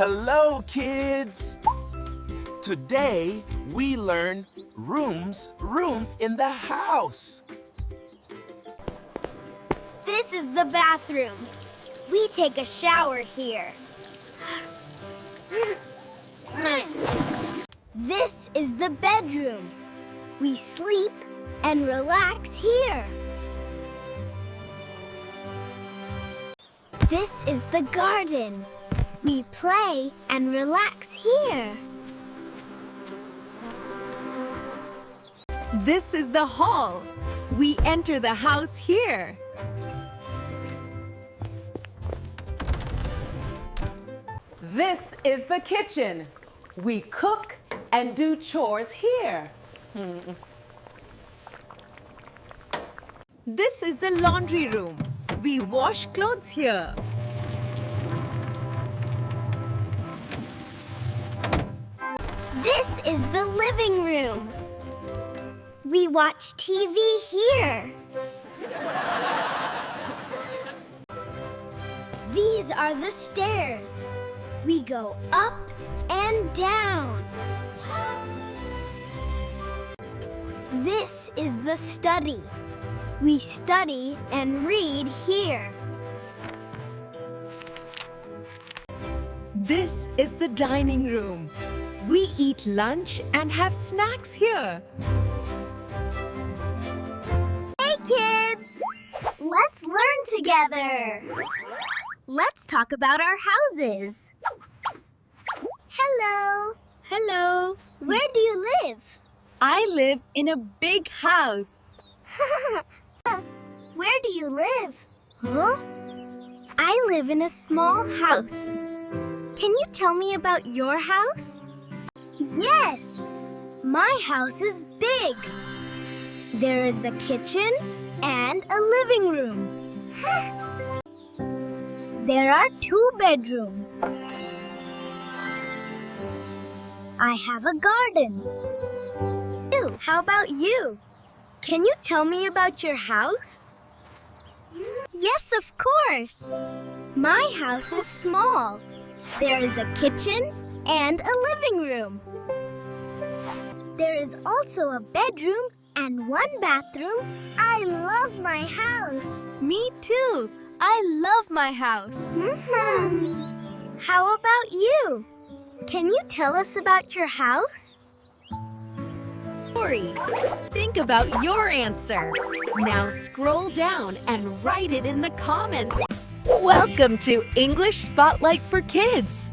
Hello, kids! Today, we learn room in the house. This is the bathroom. We take a shower here. This is the bedroom. We sleep and relax here. This is the garden. We play and relax here. This is the hall. We enter the house here. This is the kitchen. We cook and do chores here. This is the laundry room. We wash clothes here. This is the living room. We watch TV here. These are the stairs. We go up and down. This is the study. We study and read here. This is the dining room. We eat lunch and have snacks here. Hey kids! Let's learn together. Let's talk about our houses. Hello. Hello. Where do you live? I live in a big house. Where do you live? Huh? I live in a small house. Can you tell me about your house? Yes. My house is big. There is a kitchen and a living room. There are 2 bedrooms. I have a garden. How about you? Can you tell me about your house? Yes, of course. My house is small. There is a kitchen and a living room. There is also a bedroom and 1 bathroom. I love my house. Me too. I love my house. How about you? Can you tell us about your house? Story. Think about your answer. Now scroll down and write it in the comments. Welcome to English Spotlight for Kids.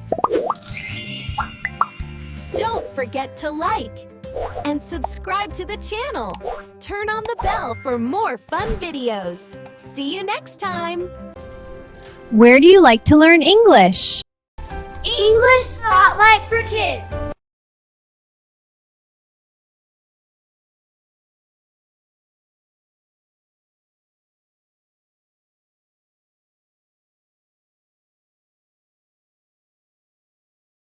Don't forget to like and subscribe to the channel. Turn on the bell for more fun videos. See you next time. Where do you like to learn English?